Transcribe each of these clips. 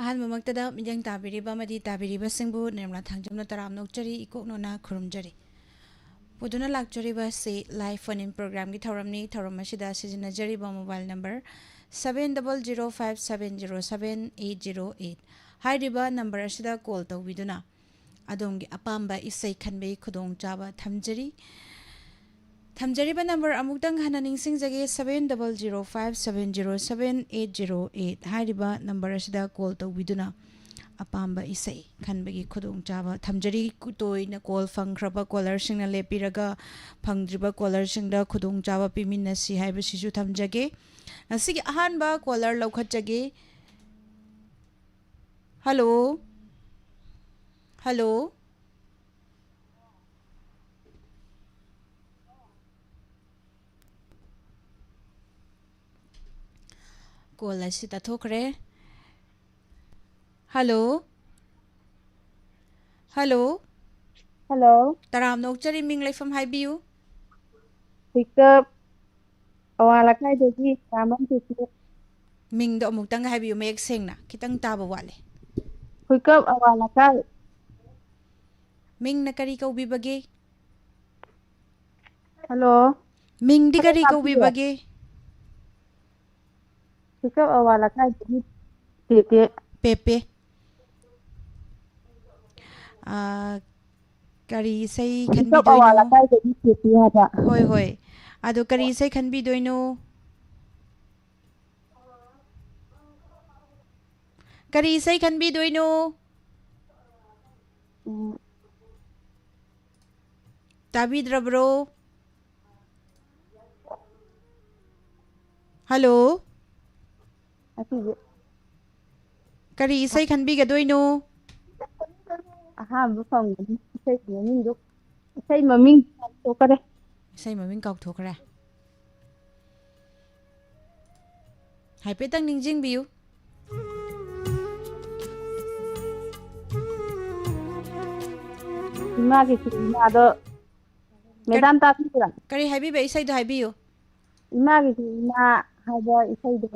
ꯑꯍꯥꯟꯕꯃꯛꯇꯗ ꯃꯤꯠꯌꯦꯡ ꯇꯥꯕꯤꯔꯤꯕ ꯑꯃꯗꯤ ꯇꯥꯕꯤꯔꯤꯕꯁꯤꯡꯕꯨ ꯅꯤꯔꯃꯂꯥ ꯊꯥꯡꯖꯝꯅ ꯇꯔꯥꯝ ꯅꯣꯛꯆꯔꯤ ꯏꯀꯣꯛꯅꯣꯅ ꯈꯨꯔꯨꯝꯖꯔꯤ ꯄꯨꯗꯨꯅ ꯂꯥꯛꯆꯔꯤꯕ ꯑꯁꯤ ꯂꯥꯏꯚ ꯐꯣꯟ ꯏꯟ ꯄ꯭ꯔꯣꯒ꯭ꯔꯥꯝꯒꯤ ꯊꯧꯔꯝꯅꯤ ꯊꯧꯔꯝ ꯑꯁꯤꯗ ꯁꯤꯖꯤꯟꯅꯖꯔꯤꯕ ꯃꯣꯕꯥꯏꯜ ꯅꯝꯕꯔ 7005707808 ꯍꯥꯏꯔꯤꯕ ꯅꯝꯕꯔ ꯑꯁꯤꯗ ꯀꯣꯜ ꯇꯧꯕꯤꯗꯨꯅ ꯑꯗꯣꯝꯒꯤ ꯑꯄꯥꯝꯕ ꯏꯁꯩ ꯈꯟꯕꯒꯤ ꯈꯨꯗꯣꯡꯆꯥꯕ ꯊꯝꯖꯔꯤꯕ ꯅꯝꯕꯔ ꯑꯃꯨꯛꯇꯪ ꯍꯟꯅ ꯅꯤꯡꯁꯤꯡꯖꯒꯦ 7005707808 ꯍꯥꯏꯔꯤꯕ ꯅꯝꯕꯔ ꯑꯁꯤꯗ ꯀꯣꯜ ꯇꯧꯕꯤꯗꯨꯅ ꯑꯄꯥꯝꯕ ꯏꯁꯩ ꯈꯟꯕꯒꯤ ꯈꯨꯗꯣꯡꯆꯥꯕ ꯊꯝꯖꯔꯤ ꯇꯣꯏꯅ ꯀꯣꯜ ꯐꯪꯈ꯭ꯔꯕ ꯀꯣꯂꯔꯁꯤꯡꯅ ꯂꯦꯞꯄꯤꯔꯒ ꯐꯪꯗ꯭ꯔꯤꯕ ꯀꯣꯂꯔꯁꯤꯡꯗ ꯈꯨꯗꯣꯡꯆꯥꯕ ꯄꯤꯃꯤꯟꯅꯁꯤ ꯍꯥꯏꯕꯁꯤꯁꯨ ꯊꯝꯖꯒꯦ ꯉꯁꯤꯒꯤ ꯑꯍꯥꯟꯕ ꯀꯣꯂꯔ ꯂꯧꯈꯠꯆꯒꯦ ꯍꯜꯂꯣ ꯍꯜꯂꯣ ꯀꯣꯜ ꯑꯁꯤ ꯇꯥꯊꯣꯛꯈ꯭ꯔꯦ ꯍꯜꯂꯣ ꯍꯜꯂꯣ ꯍꯜꯂꯣ ꯇꯔꯥꯝ ꯅꯣꯛꯆꯔꯤ ꯃꯤꯡ ꯂꯩꯐꯝ ꯍꯥꯏꯕꯤꯌꯨ ꯄꯤꯀꯞ ꯑꯋꯥ ꯂꯩꯀꯥꯏꯗꯒꯤ ꯔꯥꯃꯟ ꯄꯤꯀꯞ ꯃꯤꯡꯗꯣ ꯑꯃꯨꯛꯇꯪ ꯍꯥꯏꯕꯤꯌꯨ ꯃꯌꯦꯛ ꯁꯦꯡꯅ ꯈꯤꯇꯪ ꯇꯥꯕ ꯋꯥꯠꯂꯦ ꯄꯤꯀꯞ ꯑꯋꯥ ꯂꯩꯀꯥꯏ ꯃꯤꯡꯅ ꯀꯔꯤ ꯀꯧꯕꯤꯕꯒꯦ ꯍꯜꯂꯣ ꯃꯤꯡꯗꯤ ꯐꯖꯅ ꯀꯔꯤ ꯇꯥꯕꯤꯕ꯭ꯔꯣ ꯀꯧꯕꯤꯕꯒꯦ ꯄꯤꯀꯞ ꯑꯋꯥ ꯂꯩꯀꯥꯏꯗꯒꯤ ꯄꯦꯄꯦ ꯄꯦꯄꯦ ꯀꯔꯤ ꯏꯁꯩ ꯄꯤꯀꯞ ꯑꯋꯥ ꯈꯟꯕꯤꯗꯣꯏꯅꯣ ꯂꯩꯀꯥꯏꯗꯒꯤ ꯄꯦꯄꯦ ꯍꯥꯏꯕ ꯍꯣꯏ ꯍꯣꯏ ꯑꯗꯣ ꯀꯔꯤ ꯏꯁꯩ ꯈꯟꯕꯤꯗꯣꯏꯅꯣ ꯀꯔꯤ ꯏꯁꯩ ꯈꯟꯕꯤꯗꯣꯏꯅꯣ ꯇꯥꯕꯤꯗ꯭ꯔꯕ꯭ꯔꯣ ꯍꯜꯂꯣ ꯀꯔꯤ ꯏꯁꯩ ꯈꯟꯕꯤꯒꯗꯣꯏꯅꯣ ꯑꯍꯥꯟꯕ ꯐꯪꯕꯅꯤ ꯏꯁꯩ ꯃꯃꯤꯡꯗꯨ ꯏꯁꯩ ꯃꯃꯤꯡ ꯀꯥꯎꯊꯣꯛꯈꯔꯦ ꯏꯁꯩ ꯃꯃꯤꯡ ꯀꯥꯎꯊꯣꯛꯈ꯭ꯔꯦ ꯍꯥꯏꯐꯦꯠꯇꯪ ꯅꯤꯡꯁꯤꯡꯕꯤꯌꯨ ꯏꯃꯥꯒꯤꯁꯨ ꯏꯃꯥꯗꯣ ꯃꯦꯗꯥꯝ ꯇꯥꯕꯤꯕ꯭ꯔꯥ ꯀꯔꯤ ꯍꯥꯏꯕꯤꯕ ꯏꯁꯩꯗꯣ ꯍꯥꯏꯕꯤꯌꯨ ꯏꯃꯥꯒꯤꯁꯨ ꯏꯃꯥ ꯍꯥꯏꯕ ꯏꯁꯩꯗꯣ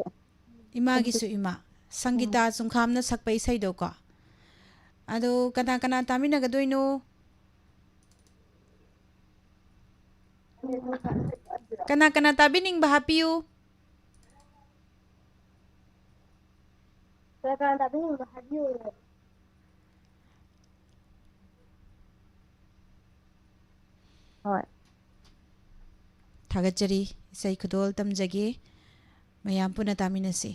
ꯏꯃꯥꯒꯤꯁꯨ ꯏꯃꯥ ꯁꯪꯒꯤꯇꯥ ꯆꯨꯡꯈꯥꯝꯅ ꯁꯛꯄ ꯏꯁꯩꯗꯣꯀꯣ ꯑꯗꯣ ꯀꯅꯥ ꯀꯅꯥ ꯇꯥꯃꯤꯟꯅꯒꯗꯣꯏꯅꯣ ꯀꯅꯥ ꯀꯅꯥ ꯇꯥꯕꯤꯅꯤꯡꯕ ꯍꯥꯞꯄꯤꯌꯨ ꯀꯅꯥ ꯀꯅꯥ ꯇꯥꯕꯤꯅꯤꯡꯕ ꯍꯥꯏꯕꯤꯌꯨ ꯍꯣꯏ ꯊꯥꯒꯠꯆꯔꯤ ꯏꯁꯩ ꯈꯨꯗꯣꯜ ꯇꯝꯖꯒꯦ ꯃꯌꯥꯝ ꯄꯨꯟꯅ ꯇꯥꯃꯤꯟꯅꯁꯤ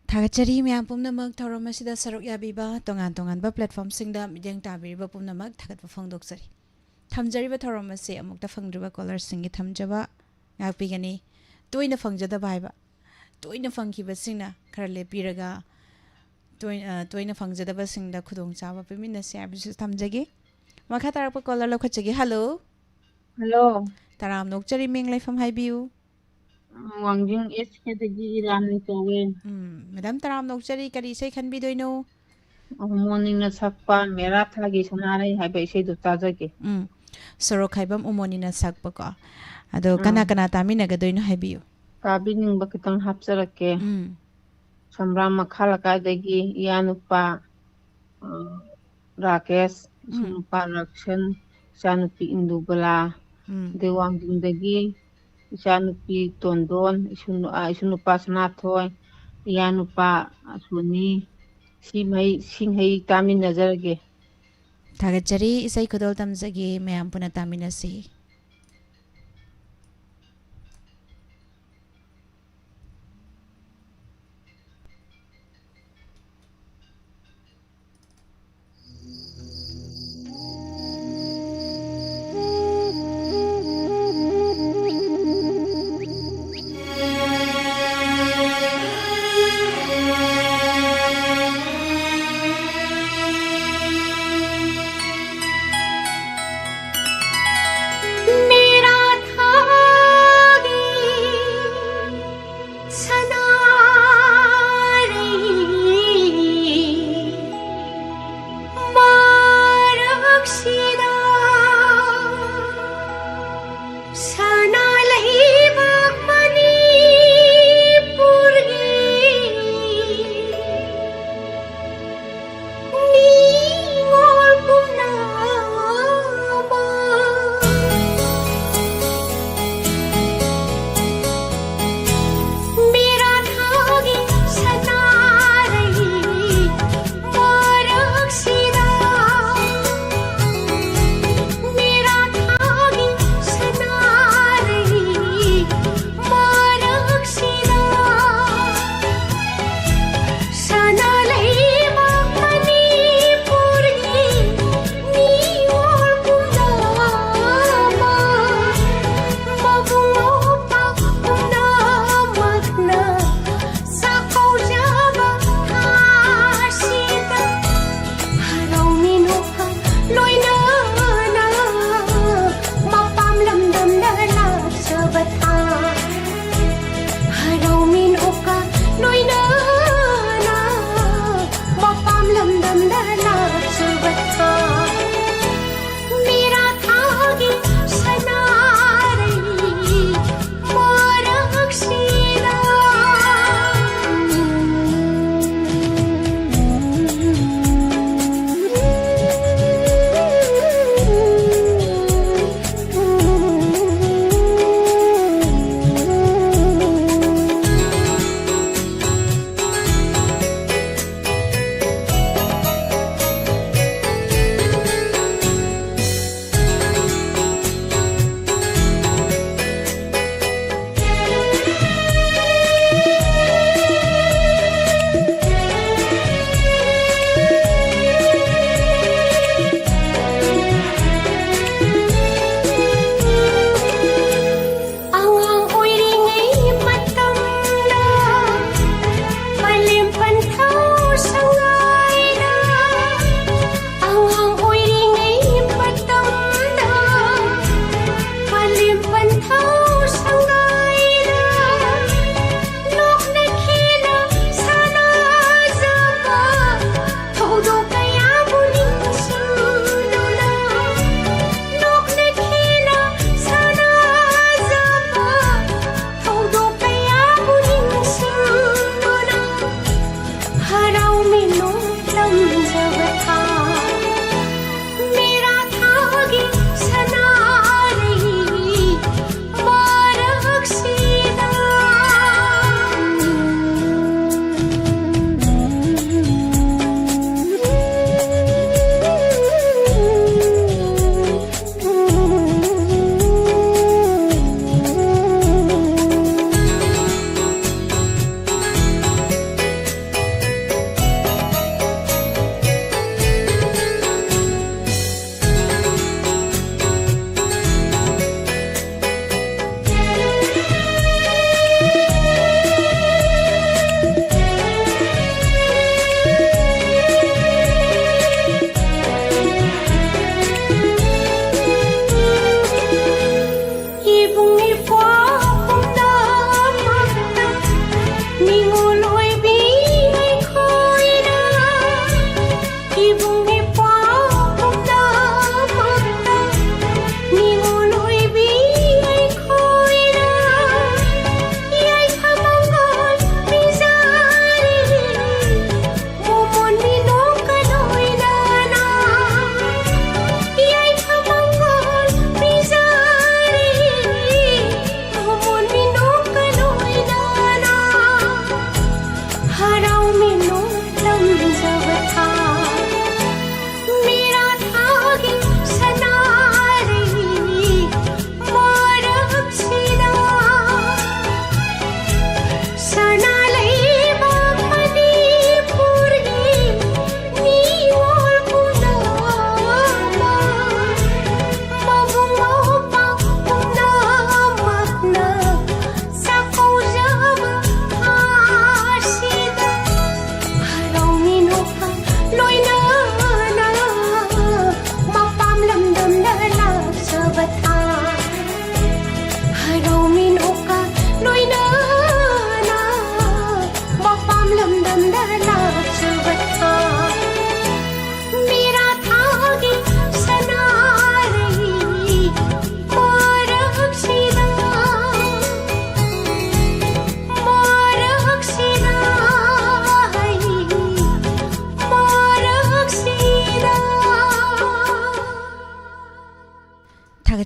Thagachari miyam pumnamak thauramasida saruk yabiba tongan tonganba platformsingda midyang tabiriba pumnamak thagatpa phongdoksari. Thamjariba thauramasi amukta phangdriba callersingi thamjaba ngakpigani toina phangjadaba haiba toina phangkhibasingna khara lepiraga toina phangjadaba singda khudong chaba piminasi abisu thamjage makha tarakpa caller lokhachage. Hello Hello. taram nokchari ming laifam haibiu. Wangjing SK Rani Kawe. Madam taram nokchari kari isai khanbidoino. Morning na sakpa mera thagi sanare haiba isai du tajage. Sorok haibam umonina sakpa ko. Ado kana kana taminagadoino haibiu. Kabining bakitang hapsarake. Samram makhala kadagi Yanupa Rakesh, Sanupa Rakshan, Sanupi Indubala, Dewangjing dagi Isanupi Tondon, Isunupa Sanathoy, Yanupa Suni, Singhai Tamin Nazarage. Thagachari isai khudol tamjage mayam puna taminasi.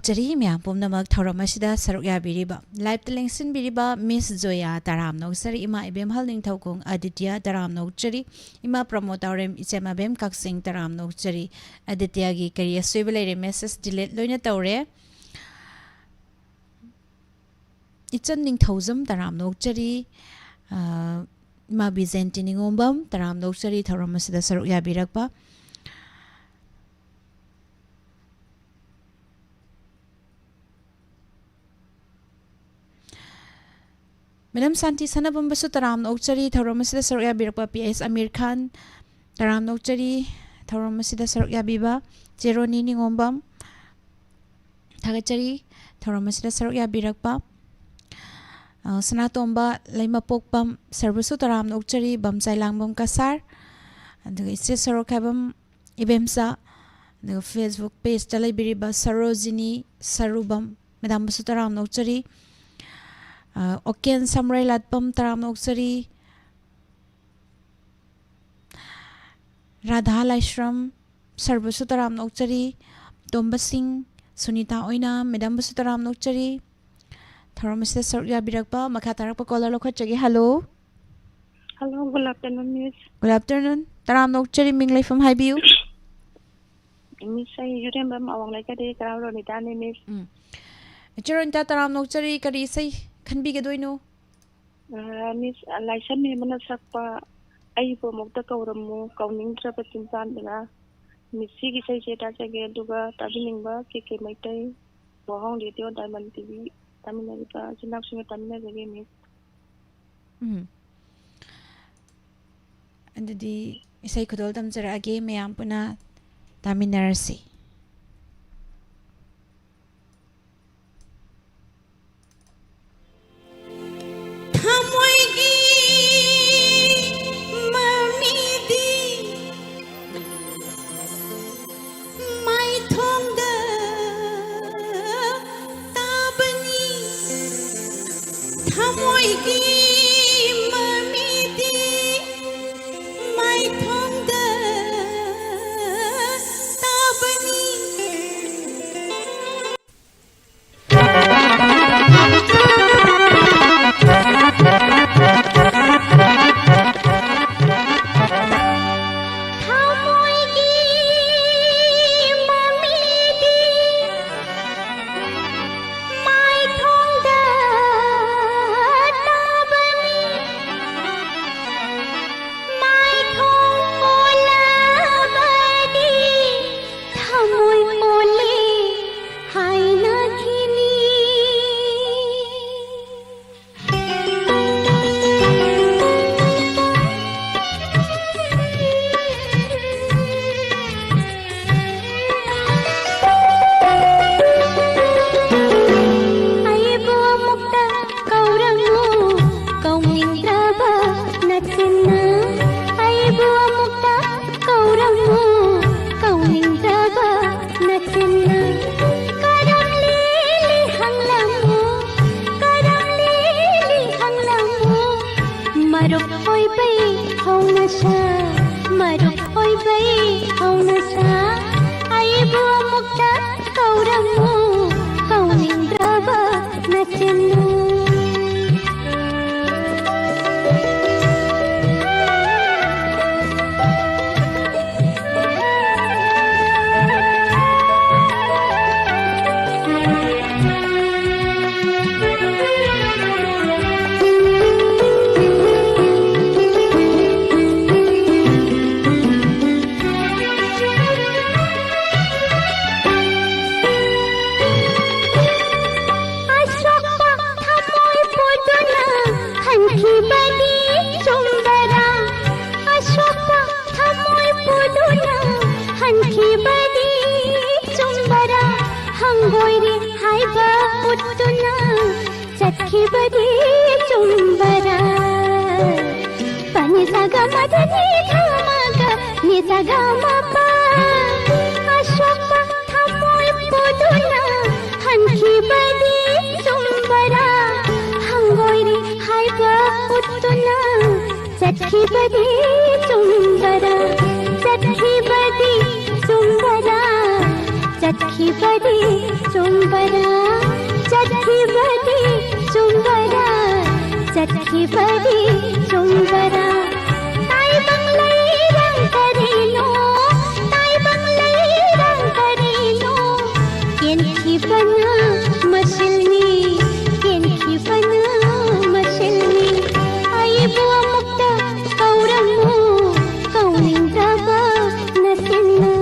Thagachari mya pumnamak thauramashida saruk yabiriba live telengsin biriba Miss Zoya Taramnok sari ima ibem halning thaukong Aditya Taramnok chari ima promotorem ichema bem kaksing Taramnok chari Aditya gi career swibelere message delete loina tawre Ichan ning thauzam Taramnok chari ima Byzantine ngombam Taramnok chari thauramashida saruk yabirakba Madam Santi Sanabam Basu Taram Nokchari Tauromasida Sarya Birpa PS Amir Khan Taram Nokchari Tauromasida Sarya Biba Jeroni Ningombam Tagachari Tauromasida Sarya Birakpa Sanatomba Lima Pokpam Sarbusu Taram Nokchari Bamsai Langbam Kasar and the Sarokabam Ibemsa the Facebook page Talibiriba Sarojini Sarubam Madam Basu Taram Nokchari Oken Samray Latpam Taram Noksari Radha Laishram Sarbasu Taram Noksari Tomba Singh Sunita Oina Madam Basu Taram Noksari Tharamista Sarya Birakpa Makatarakpa Kola Lokachagi Hello Hello, good afternoon, Miss. Good afternoon Taram Noksari Minglay from Highview Miss, you remember our like a day crowd on the Dani, Miss. Chironta Taram Noksari Kari say Can be good, no? Miss, like some women sakpa ay po mukta kauramu kauning trapatin tandina. Miss Sigi say that again duga tabining ba kike maitay WAHONG radio Diamond TV Taminarica Sinaksing Tamina again, Miss. And the isay kudol tamsara again may ampuna Taminarasi. Chakhi badi chumbara सखीबरी चुंबरा ताई बंगलाई रंग करेलो ताई बंगलाई रंग करेलो केनखी बना मसलनी केनखी बना मसलनी आई बुआ मुक्ता कौरमो कौनिंद्रबा नसिना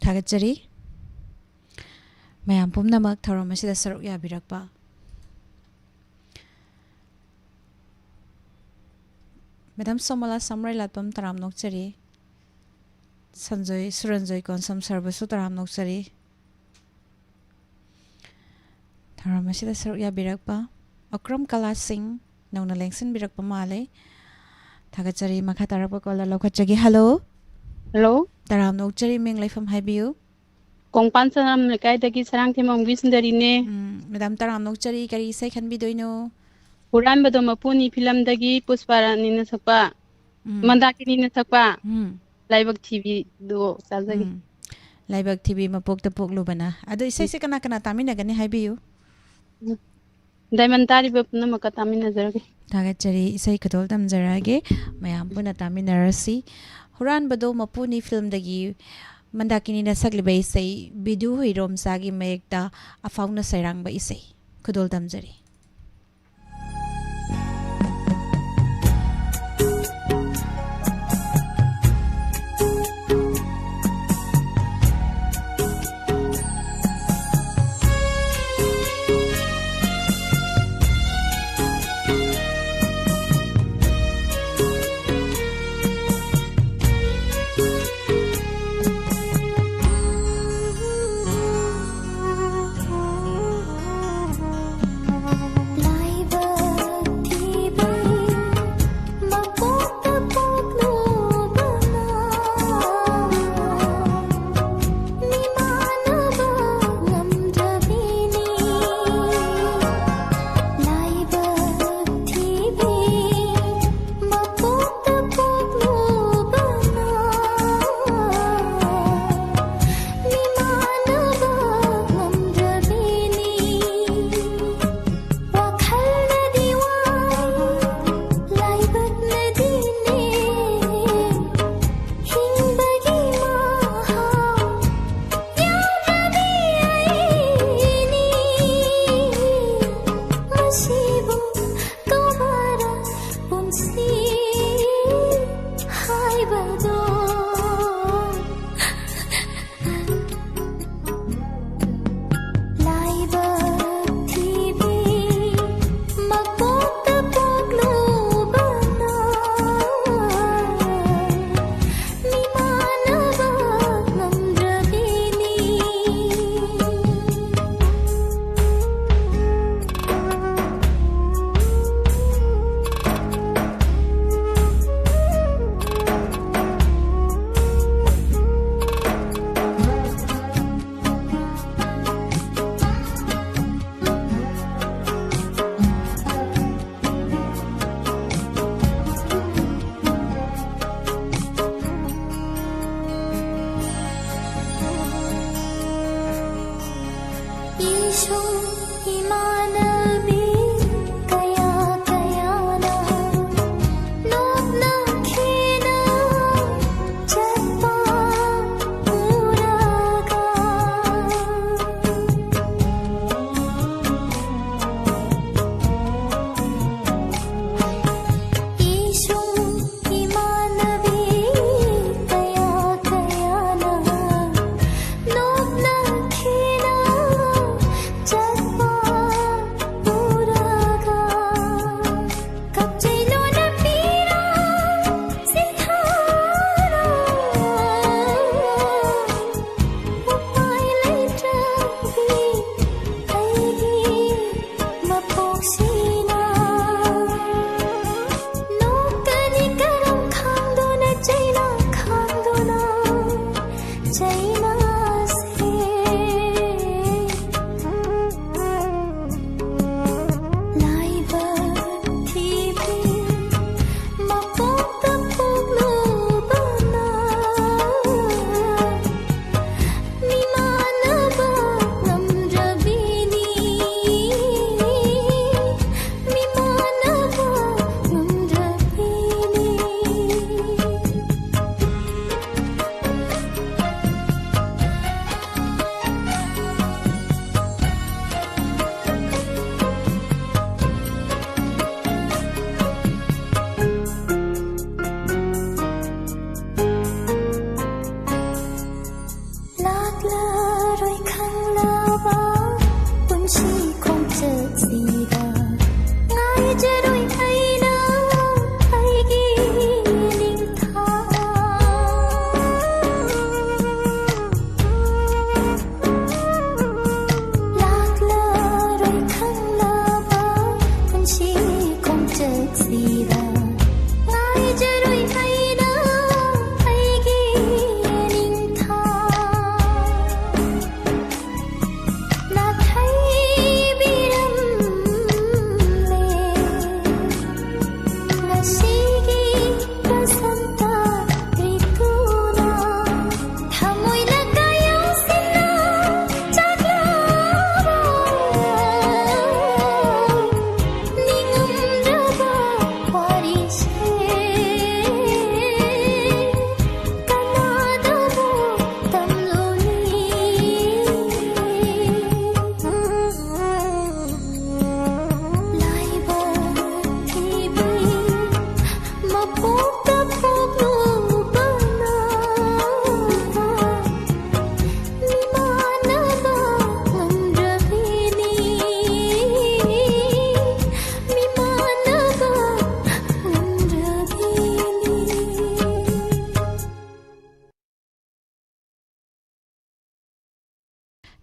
थागतजरी ma'am पुमनमक थौरम असिदा सरुक याबिरकपा मैडम सोमला समराय लातपम तराम नोकचरी संजय सुरंजय कोनसम सर्वसु तराम नोकचरी थौरम असिदा सरुक याबिरकपा अक्रम कला सिंह नौना लेंसन बिरकपा माले थागतजरी मखा तारकपा कोला लौखतजगी हेलो हेलो तराम नोकचरी मिंग लाइफम हाइबियु कोंपान सराम लेकायदगी सरंग थेमंग विसंदरीने मैडम तराम नोकचरी करी इसे खनबिदोइनो हुरानबदो मपुनी फिल्मदगी पुष्पारानीना सकपा मंदाकिनीना सकपा लाइबक टीवी दो साजगी लाइबक टीवी मपोक पोकलुबना अदो इसे से कना कना तामिनगनी हाइबियु डायमंड तारिबा पुनमक तामिनजरगे थागतजरी इसे खतोल तमजरागे मयाम पुना तामिनरसी हुरानबदो मपुनी फिल्मदगी मंदाकिनीना सकलिबा इसे बिदु हिरोम सागी मयेक्ता अफाउना सैरांगबा इसे खदोल तमजरी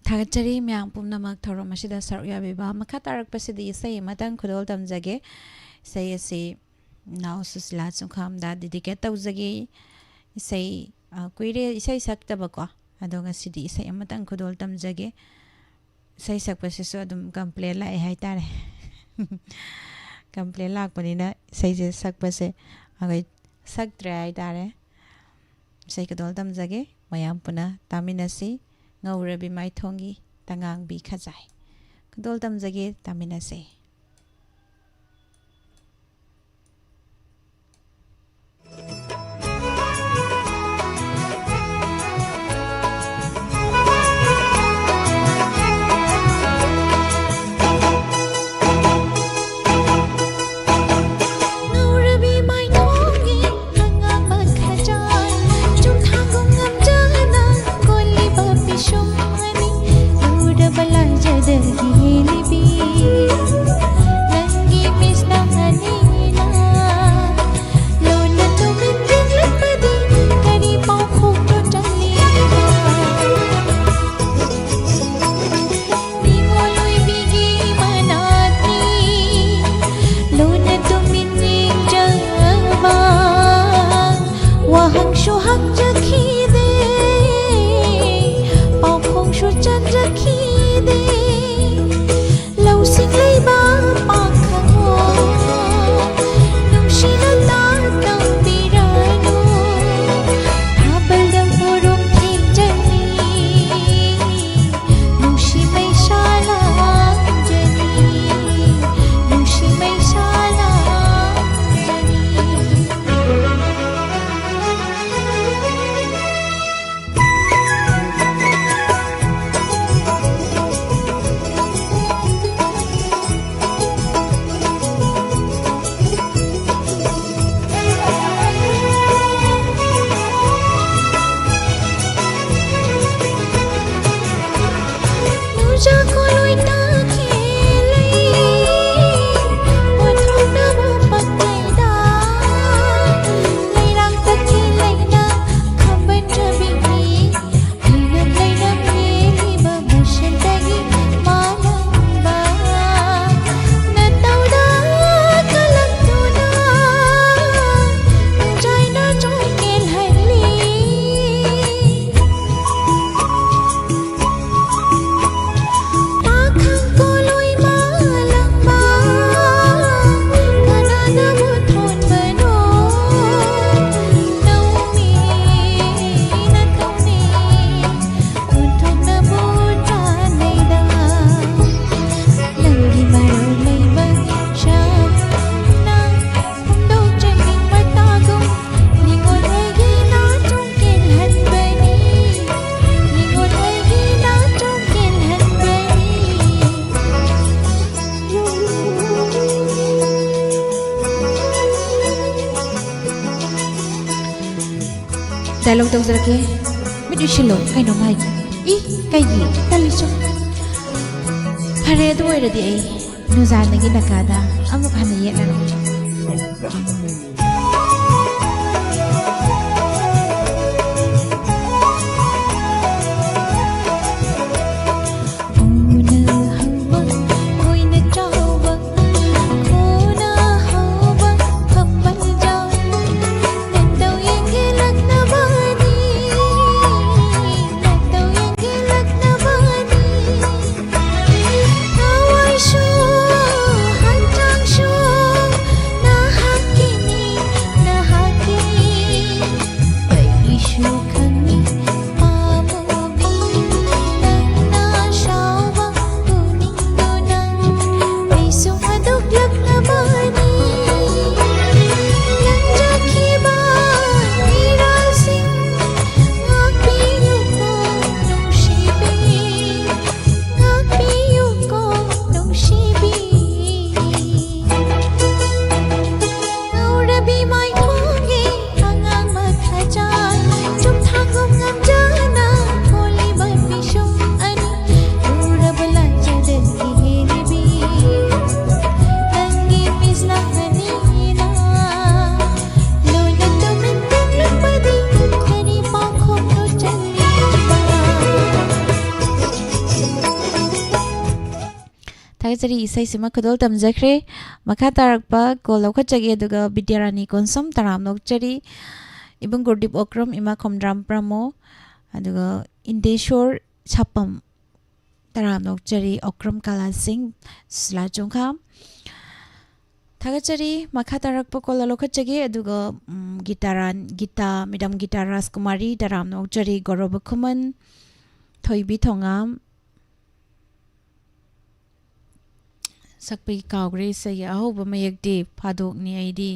थागतचरी म्याम पुमनमक थौरम असिदा सरुक याबिबा मखा तारकपसिदि इसै मतंग खुदोल तमजगे इसै असि नाउ सुसिला चुखामदा डेडिकेट तौजगे इसै कुइरे इसै सक्तबको अदो ngasidi isai amatang khudol tamjage isai sakpasisu adum complain lai hai tare complain lakpanina isai je sakpase agai saktre hai tare isai khudol tamjage mayam puna taminasi ngaurabi mai thongi tangang bi khajai khudol tamjage taminase WAHONG suhak rakhi de WAHONG suchan rakhi de lau sing lai ba pakhango nung shinata tang pirano habal dang purong thik jani nung shi mai shala jani nung shi mai shala Jago loi ta khelai Wathong na mo pakai da Lai rang ta khelai na Khamban jabi ni Hinam lai na meli ba Mashan dagi malang ba Na tau da kalang tu na Jai na jong kel hali Dialog tong zara ke mit ishilo kai no mai I kai gi talicho phare do oi radi ai nuza nagi nakada amuk hana yela Shu, han chang shu, na hak kini ꯊꯥꯒꯠꯆꯔꯤ ꯏꯁꯩꯁꯤꯃ ꯈꯨꯗꯣꯜ ꯇꯝꯖꯈ꯭ꯔꯦ ꯃꯈꯥ ꯇꯥꯔꯛꯄ call ꯂꯧꯈꯠꯆꯒꯦ ꯑꯗꯨꯒ ꯕꯤꯗ꯭ꯌꯥꯔꯥꯅꯤ ꯀꯣꯟꯁꯝ ꯇꯔꯥꯝ ꯅꯣꯛꯆꯔꯤ ꯏꯕꯨꯡ ꯒꯨꯔꯗꯤꯞ ꯑꯣꯀ꯭ꯔꯝ ꯏꯃꯥ ꯈꯣꯝꯗ꯭ꯔꯥꯝ ꯄ꯭ꯔꯃꯣ ꯑꯗꯨꯒ ꯏꯟꯗꯦꯁꯣꯔ ꯁꯥꯄꯝ ꯇꯔꯥꯝ ꯅꯣꯛꯆꯔꯤ ꯑꯣꯀ꯭ꯔꯝ ꯀꯥꯂꯥ ꯁꯤꯡ ꯁꯨꯂꯥ ꯆꯣꯡꯈꯥꯝ ꯊꯥꯒꯠꯆꯔꯤ ꯃꯈꯥ ꯇꯥꯔꯛꯄ ꯀꯣꯜ ꯂꯧꯈꯠꯆꯒꯦ ꯑꯗꯨꯒ ꯒꯤꯇꯥ ꯃꯦꯗꯥꯝ ꯒꯤꯇꯥ ꯔꯥꯖꯀꯨꯃꯥꯔꯤ ꯇꯔꯥꯝ ꯅꯣꯛꯆꯔꯤ ꯒꯧꯔꯕ ꯈꯨꯃꯟ ꯊꯣꯏꯕꯤ ꯊꯣꯉꯥꯝ ꯁꯛꯄꯒꯤ ꯀꯥꯎꯈ꯭ꯔꯦ ꯏꯁꯩꯒꯤ ꯑꯍꯧꯕ ꯃꯌꯦꯛꯇꯤ ꯐꯥꯗꯣꯛꯅꯤ ꯑꯩꯗꯤ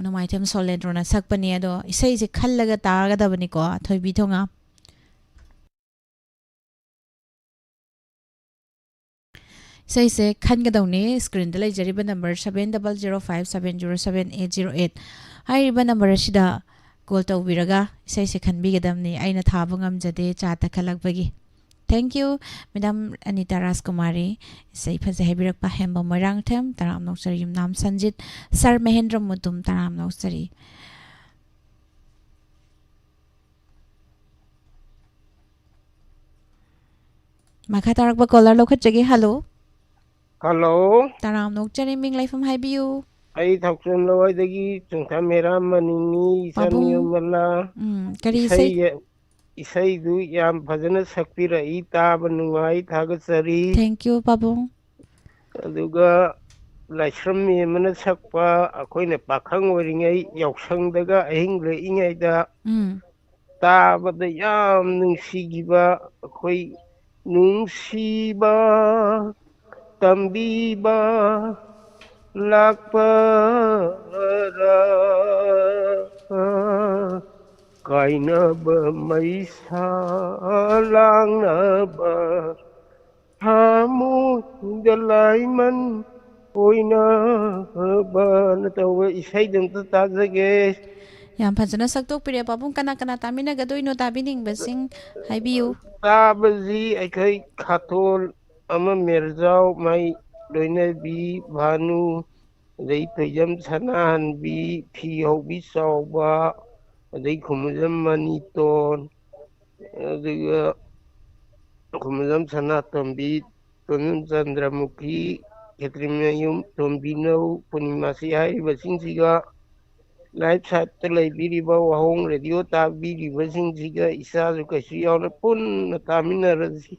ꯅꯣꯡꯃꯥꯏꯊꯦꯝ ꯁꯣꯂꯦꯟꯗ꯭ꯔꯣꯅ ꯁꯛꯄꯅꯤ ꯑꯗꯣ ꯏꯁꯩꯁꯦ ꯈꯜꯂꯒ ꯇꯥꯒꯗꯕꯅꯤꯀꯣ ꯊꯣꯏꯕꯤ ꯊꯣꯉꯥꯝ ꯏꯁꯩꯁꯦ ꯈꯟꯒꯗꯧꯅꯤ ꯁ꯭ꯀ꯭ꯔꯤꯟꯗ ꯂꯩꯖꯔꯤꯕ ꯅꯝꯕꯔ 7005707808 ꯍꯥꯏꯔꯤꯕ ꯅꯝꯕꯔ ꯑꯁꯤꯗ ꯀꯣꯜ ꯇꯧꯕꯤꯔꯒ ꯏꯁꯩꯁꯦ ꯈꯟꯕꯤꯒꯗꯕꯅꯤ ꯑꯩꯅ ꯊꯥꯕ ꯉꯝꯖꯗꯦ ꯆꯥ ꯇꯛꯈꯠꯂꯛꯄꯒꯤ ꯊꯦꯡꯛ ꯌꯨ ꯃꯦꯗꯥꯝ ꯑꯅꯤꯇꯥ ꯔꯥꯖꯀꯨꯃꯥꯔꯤ ꯏꯁꯩ ꯐꯖꯩ ꯍꯥꯏꯕꯤꯔꯛꯄ ꯍꯦꯝꯕ ꯃꯣꯏꯔꯥꯡꯊꯦꯝ ꯇꯔꯥꯝ ꯅꯣꯛꯆꯔꯤ ꯌꯨꯝꯅꯥꯝ ꯁꯟꯖꯤꯠ ꯁꯔ ꯃꯍꯦꯟꯗ꯭ꯔ ꯃꯨꯇꯨꯝ ꯇꯔꯥꯝ ꯅꯣꯛꯆꯔꯤ ꯃꯈꯥ ꯇꯥꯔꯛꯄ ꯀꯣꯂꯔ ꯂꯧꯈꯠꯆꯒꯦ ꯍꯜꯂꯣ ꯍꯜꯂꯣ ꯇꯔꯥꯝ ꯅꯣꯛꯆꯔꯤ ꯃꯤꯡ ꯂꯩꯐꯝ ꯍꯥꯏꯕꯤꯌꯨ ꯑꯩ ꯊꯧꯆꯣꯝ ꯂꯋꯥꯏꯗꯒꯤ ꯆꯨꯡꯊꯥ ꯃꯦꯔꯥ ꯃꯅꯤꯡꯅꯤ ꯄꯥꯕꯨꯡ ꯏꯆꯥꯅꯤꯌꯨꯃꯜꯂꯥ ꯀꯔꯤ ꯏꯁꯩ ꯏꯁꯩꯗꯨ ꯌꯥꯝ ꯐꯖꯅ ꯁꯛꯄꯤꯔꯛꯏ ꯇꯥꯕ ꯅꯨꯡꯉꯥꯏ ꯊꯥꯒꯠꯆꯔꯤ ꯊꯦꯡꯛ ꯌꯨ ꯄꯥꯕꯨꯡ ꯑꯗꯨꯒ ꯂꯥꯏꯁ꯭ꯔꯝ ꯃꯦꯝꯕꯅ ꯁꯛꯄ ꯑꯩꯈꯣꯏꯅ ꯄꯥꯈꯪ ꯑꯣꯏꯔꯤꯉꯩ ꯌꯥꯎꯁꯪꯗꯒ ꯑꯍꯤꯡ ꯂꯦꯛꯏꯉꯩꯗ ꯇꯥꯕꯗ ꯌꯥꯝ ꯅꯨꯡꯁꯤꯈꯤꯕ ꯑꯩꯈꯣꯏ ꯅꯨꯡꯁꯤꯕ ꯇꯝꯕꯤꯕ ꯂꯥꯛꯄꯔꯥ ꯀꯥꯏꯅꯕ ꯃꯩꯁꯥ ꯂꯥꯡꯅꯕ ꯊꯃꯣꯏꯗ ꯂꯥꯏꯃꯟ ꯑꯣꯏꯅꯕꯅ ꯇꯧꯕ ꯏꯁꯩꯗꯨ ꯑꯝꯇ ꯇꯥꯖꯒꯦ ꯌꯥꯝ ꯐꯖꯅ ꯁꯛꯇꯣꯛꯄꯤꯔꯦ ꯄꯥꯕꯨꯡ ꯀꯅꯥ ꯀꯅꯥ ꯇꯥꯃꯤꯟꯅꯒꯗꯣꯏꯅꯣ ꯇꯥꯕꯤꯅꯤꯡꯕꯁꯤꯡ ꯍꯥꯏꯕꯤꯌꯨ ꯇꯥꯕꯁꯤ ꯑꯩꯈꯣꯏ ꯈꯥꯇꯣꯜ ꯑꯃ ꯃꯦꯔꯖꯥꯎ ꯃꯥꯏ ꯂꯣꯏꯅꯕꯤ ꯚꯥꯅꯨ ꯑꯗꯩ ꯊꯣꯏꯖꯝ ꯁꯅꯥꯍꯟꯕꯤ ꯐꯤ ꯍꯧꯕꯤ ꯆꯥꯎꯕ ꯑꯗꯩ ꯈꯨꯃꯨꯖꯝ ꯃꯅꯤꯇꯣꯟ ꯑꯗꯨꯒ ꯈꯨꯃꯨꯖꯝ ꯁꯅꯥꯇꯣꯝꯕꯤ ꯇꯣꯟꯖꯝ ꯆꯟꯗ꯭ꯔꯃꯨꯈꯤ ꯈꯦꯇ꯭ꯔꯤꯃꯌꯨꯝ ꯇꯣꯝꯕꯤꯅꯧ ꯄꯨꯔꯅꯤꯃꯥꯁꯤ ꯍꯥꯏꯔꯤꯕꯁꯤꯡꯁꯤꯒ ꯂꯥꯏꯐ ꯁꯥꯏꯠꯇ ꯂꯩꯕꯤꯔꯤꯕ ꯋꯥꯍꯣꯡ ꯔꯦꯗꯤꯑꯣ ꯇꯥꯕꯤꯔꯤꯕꯁꯤꯡꯁꯤꯒ ꯏꯆꯥꯁꯨ ꯀꯩꯁꯨ ꯌꯥꯎꯅ ꯄꯨꯟꯅ ꯇꯥꯃꯤꯟꯅꯔꯁꯤ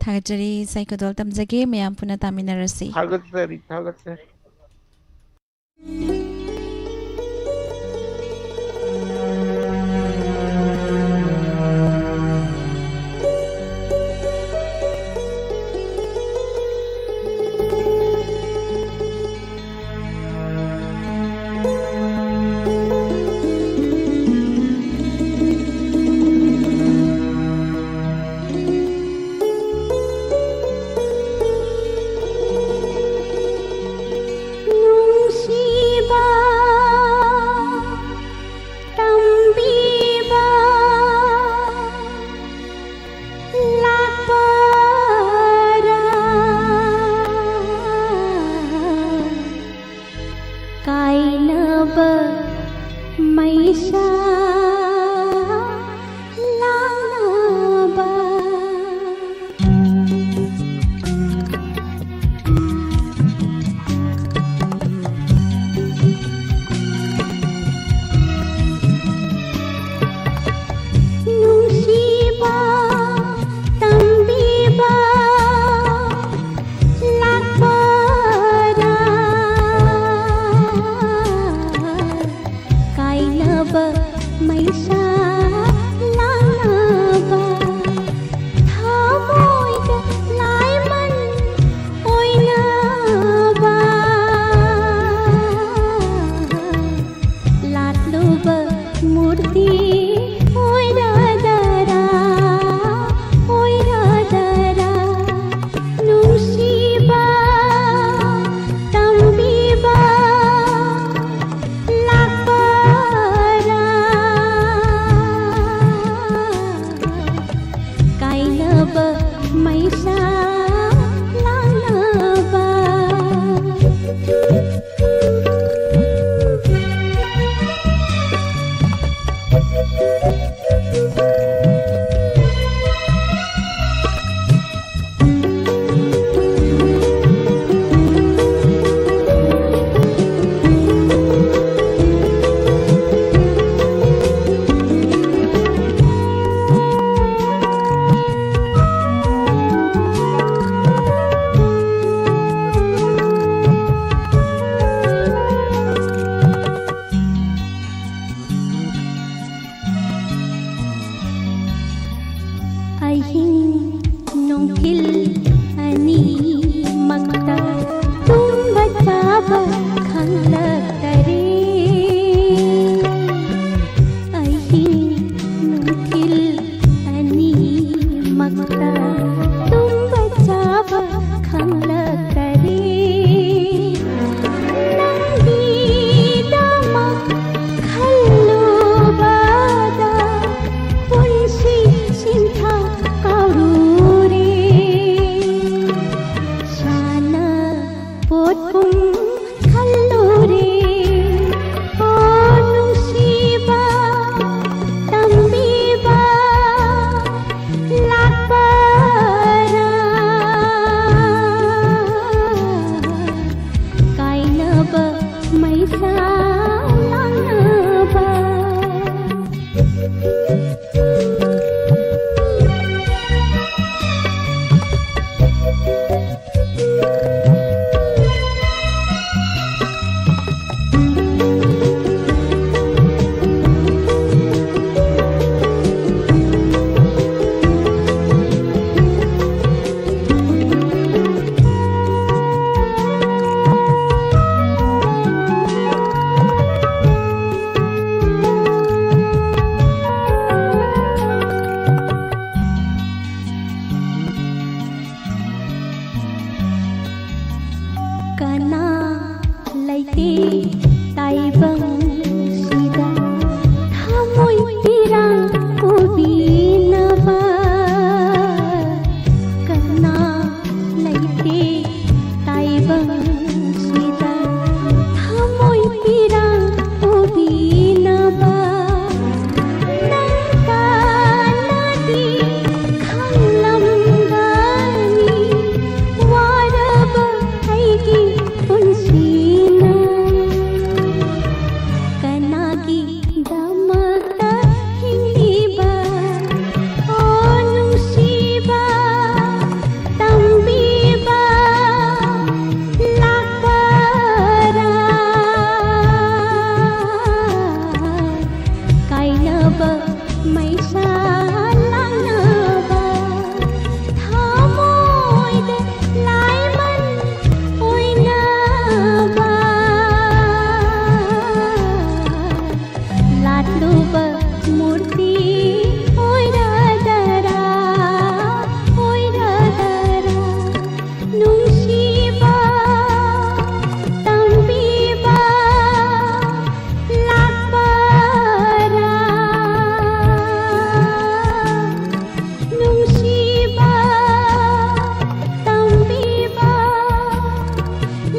ꯊꯥꯒꯠꯆꯔꯤ ꯏꯁꯩ ꯈꯨꯗꯣꯜ ꯇꯝꯖꯒꯦ ꯃꯌꯥꯝ ꯄꯨꯟꯅ ꯇꯥꯃꯤꯟꯅꯔꯁꯤ ꯊꯥꯒꯠꯆꯔꯤ Kainaba maisa lanaba kana laite taibang sida thamoi pirang kubinaba kana laite taibang sida thamoi pirang kubinaba nangkanadi khanglamgani waraba aigi punsina kanagi damata hingiba o nungsiba tambiba lakbara kainaba maisa lanaba thamoida laiman oinaba latluba murti oiradara nungsiba tambiba lakbara nungsiba tambiba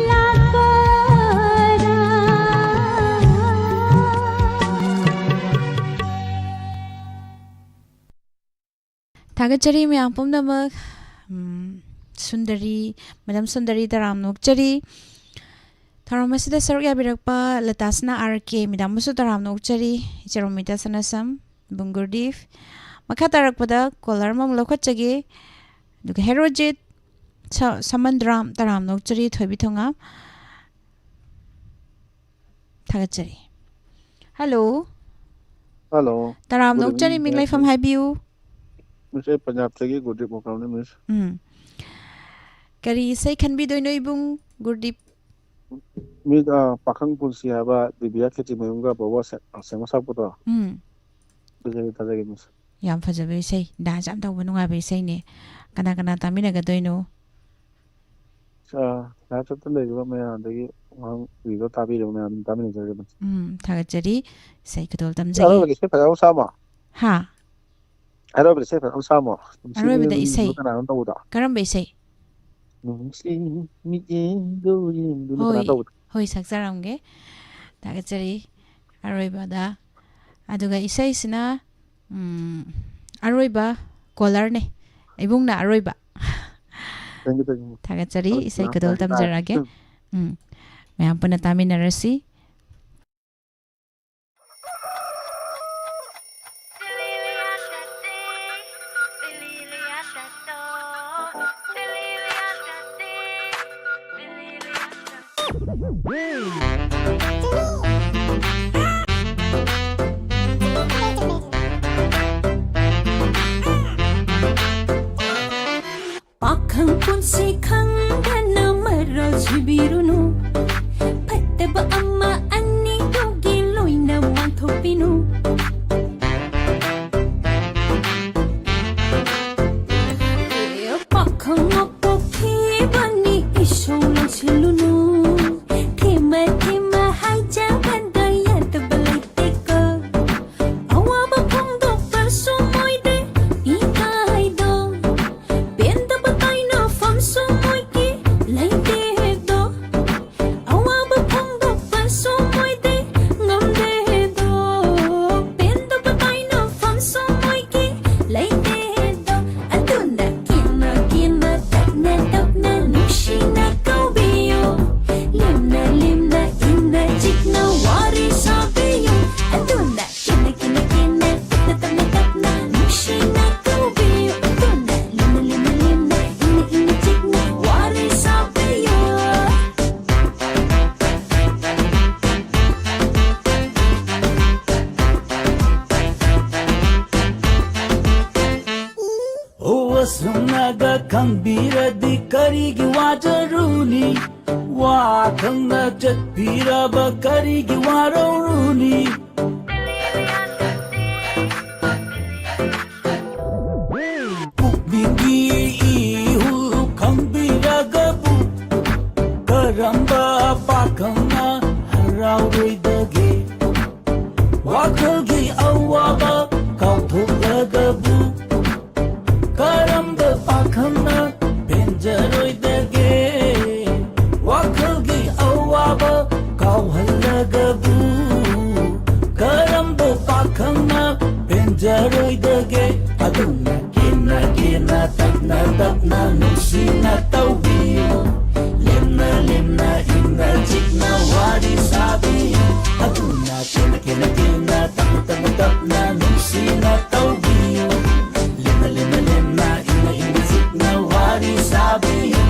lakbara थागतचरी ma'am पुमनमक Sundari madam सुंदरी तराम नोकचरी थरम असिदा सरुक याबिरकपा लतासना R K madam मुसु तराम नोकचरी इचरोमिता Sanasam बुंगुरदीफ मखा तारकपदा caller मम लखचगे दुग हेरोजित समंद्राम तराम नोकचरी थोबी थोंगा थागतचरी हेलो हेलो तराम Good नोकचरी evening, मिंगलाई फम miss. हाइबियू मुझे पंजाब से की गुड प्रोग्राम ने मिस करी सही खनबी दोइनो इबुंग गुरदीप मी पाखंग पुलसी हबा दिव्या खेती मयुंगा बाबा सेमा सापतो बिजली ताजे मिस याम फजबे सही डांस आम तब नुंगाबे सही ने कना कना तामिनगा दोइनो ना तो ले जो मैं आंदगी वहां वीडियो ताबी रो मैं ताबी ने जगे मिस थागतचरी सही कदोल अरे तमजगे बगे से फजाओ सामा हा अरे बगे से फजाओ सामा अरोबदा इसई kana तो उदा करम बेसई नुंसी मी इंदो इंदो kana होय तो उदा होय सक्सरामगे थागतचरी अरोइबादा अदुगा इसईसिना अरोइबा कॉलर ने इबुंगना अरोइबा थैंक यू थागतचरी इसई कदोल तमजरागे मैम पुना तामिनरसी पाखं पुंसी खंगना मरो झिबिरुनु फत्तबा अम्मा अन्नी दोगी लोइना मांथोपिनु पाखं अपोखी बनी इशोलो छिलुनु थेमा थेमा हाइजा बंदया तबलाइतेको अवाबा फंगदो परसो मोइदे इकाइदो बेंदा बताइना फमसो मोइकी लाइते दो ꯈꯪꯕꯤꯔꯗꯤ ꯀꯔꯤꯒꯤ ꯋꯥꯖꯔꯨꯅꯤ ꯋꯥ ꯈꯪꯅ ꯆꯠꯄꯤꯔꯕ ꯀꯔꯤꯒꯤ ꯋꯥꯔꯧꯔꯨꯅꯤ ꯄꯨꯛꯅꯤꯡꯒꯤ 이유 ꯈꯪꯕꯤꯔꯒꯕꯨ ꯀꯔꯝꯕ ꯄꯥꯈꯪꯅ ꯍꯔꯥꯎꯔꯣꯏꯗꯒꯦ ꯋꯥꯈꯜꯒꯤ ꯑꯋꯥꯕ ꯀꯥꯎꯊꯣꯛꯂꯒꯕꯨ ꯀꯔꯝꯕ ꯄꯥꯈꯪꯅ ꯄꯦꯟꯖꯔꯣꯏꯗꯒꯦ ꯋꯥꯈꯜꯒꯤ ꯑꯋꯥꯕ ꯀꯥꯎꯍꯜꯂꯒꯕꯨ ꯀꯔꯝꯕ ꯄꯥꯈꯪꯅ ꯄꯦꯟꯖꯔꯣꯏꯗꯒꯦ ꯑꯗꯨꯅ ꯀꯦꯅ ꯀꯦꯅ ꯇꯞꯅ ꯇꯞꯅ ꯅꯨꯡꯁꯤꯅ ꯇꯧꯕꯤꯌꯨ ꯂꯦꯝꯅ ꯂꯦꯝꯅ ꯏꯪꯅ ꯆꯤꯛꯅ ꯋꯥꯔꯤ ꯁꯥꯕꯤꯌꯨ ꯑꯗꯨꯅ ꯀꯦꯅ ꯀꯦꯅ ꯀꯦꯅ ꯇꯞꯅ ꯇꯞꯅ ꯇꯞꯅ ꯅꯨꯡꯁꯤꯅ ꯇꯧꯕꯤꯌꯨ ꯂꯦꯝꯅ ꯂꯦꯝꯅ ꯂꯦꯝꯅ ꯏꯪꯅ ꯏꯪꯅ ꯆꯤꯛꯅ ꯋꯥꯔꯤ ꯁꯥꯕꯤꯌꯨ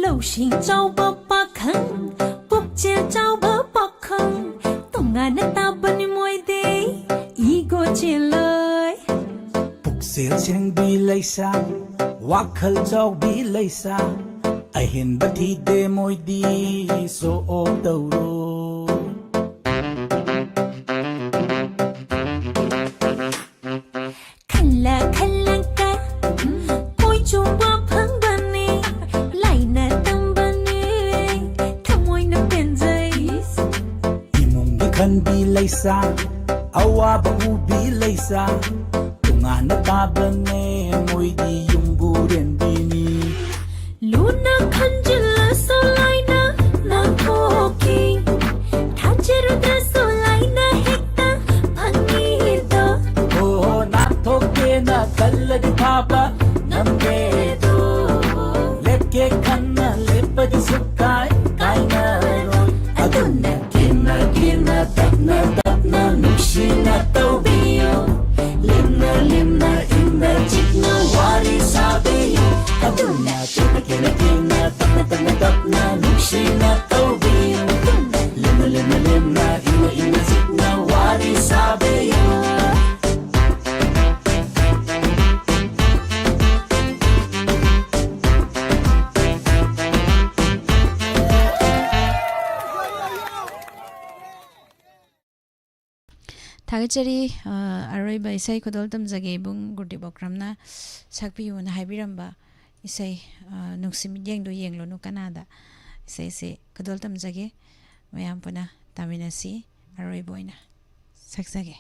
ꯂꯧꯁꯤꯡ ꯆꯥꯎꯕ ꯄꯥꯈꯪ ꯄꯨꯛꯆꯦꯜ ꯆꯥꯎꯕ ꯄꯥꯈꯪ ꯇꯣꯉꯥꯟꯅ ꯇꯥꯕꯅꯤ ꯃꯣꯏꯗꯤ ꯏꯒꯣ ꯆꯦꯜꯂꯣꯏ ꯄꯨꯛꯆꯦꯜ ꯁꯦꯡꯕꯤ ꯂꯩꯁꯥ ꯋꯥꯈꯜ ꯆꯥꯎꯕꯤ ꯂꯩꯁꯥ ꯑꯍꯦꯟꯕ ꯊꯤꯗꯦ ꯃꯣꯏꯗꯤ ꯁꯣ ꯑꯣꯐ ꯇꯧꯔꯣ ꯈꯜꯂ ꯈꯜꯂꯒ ꯃꯣꯏ ꯆꯨꯝꯕ ꯐꯪꯕꯅꯤ ꯂꯥꯏꯅ ꯇꯝꯕꯅꯤ ꯊꯃꯣꯏꯅ ꯄꯦꯟꯖꯩ 이몽기 간비 레이사 아와바 우비 레이사 동안의 따블네 모이디 용부렌비니 루나 간질러서 라이나 나토키 다치르드서 라이나 했다 방이도 오 나토케나 달라디 파바 남게도 lep게 칸나 lep바디 숙가이 가이나로이 아도나 기나 기나 답나 답나 눅시나 떠비요 림나 림나 임나 찍나 와리 사비요 아도나 기나 기나 기나 답나 답나 답나 눅시나 떠비요 림나 림나 림나 임나 임나 찍나 와리 사비요 थागचरी अरोइबा इसै खुदोल तमजगे बुंग गुर्दि बक्रामना sakpiyuna haibiramba isai nuksimi yengdo yenglo nu kanada isai se खुदोल तमजगे mayam puna taminasi aroiboina saksage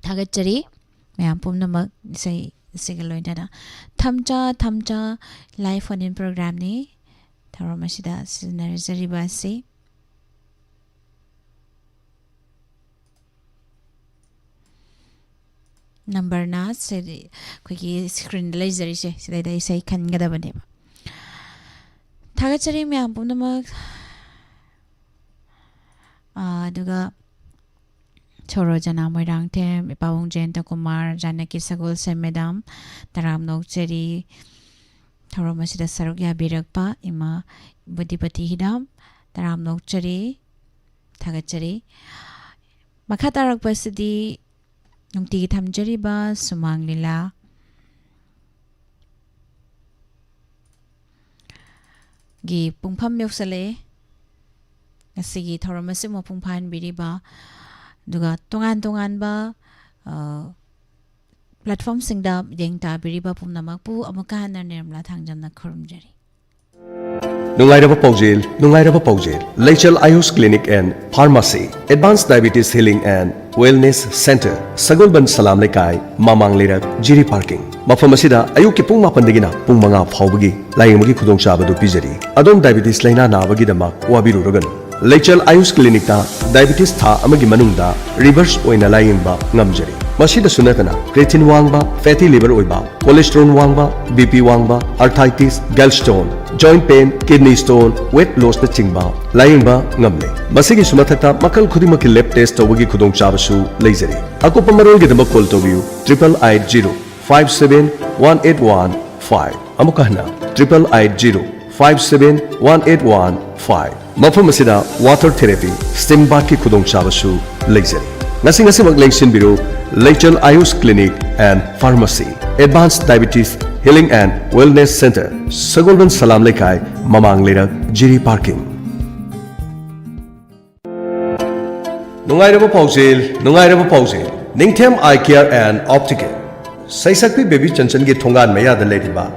थागतचरी मैम पुनमक इसे लोइना थमचा लाइव फोन इन प्रोग्राम ने थरम असिदा सिजनरिजरीबा से नंबर ना से कोई स्क्रीन लेजरी से सिदा इसे खनगदबनेबा थागतचरी मैम पुनमक अदुगा छोरोजना मोइरांगथेम इपावोंग जयंत कुमार जानकी सगोल से मैडम तराम नोकचरी थोरमसिदा सरुक याबिरकपा इमा बुद्धिपति हिदाम तराम नोकचरी थागतचरी मखा तारकपसिदी नुंगतिगी थमजरीबा सुमांग लीला गी पुंफम योक्सले ngasi thoromasi mopung phan biriba duga tongan ba platform singda yengta biriba pumnamak pu amaka na nermla thangjamna khurumjari Nungairaba Paujel, Lechal Ayush Clinic and Pharmacy, Advanced Diabetes Healing and Wellness Center, Sagulban Salam Lekai, Mamang Lirak, Jiri Parking. Mafamasida, Ayuki Pung Mapandagina, Pung Manga Faubagi, Layamagi Kudong Shabadu Pijari, Adon Diabetes Laina Navagi Damak, Wabiru Rogan. Lechal Ayush Clinic ta Diabetes tha amagi manungda reverse oina layingba ngamjari. Masida sunatana creatine wangba, fatty liver oiba, cholesterol wangba, BP wangba, arthritis, gallstone, joint pain, kidney stone, weight loss na chingba, layingba ngamle. Masigi sumathakta makal khudimaki lab test tawagi khudong chabasu leizari. Ako pamarol gi dama call to you 8880 571815. Amukahna 8880 571815. Mafam asida water therapy, steam bath ki khudong chabasu leizari. Ngasi wak lengsin biro Lechal Ayush Clinic and Pharmacy, Advanced Diabetes Healing and Wellness Center, Sagolban Salam Lekai, Mamang Lirak, Jiri Parking. Nungairaba Paujel, Ningthem Eye Care and Optical. Saisakpi Baby Chanchan ki thongan maya da lediba.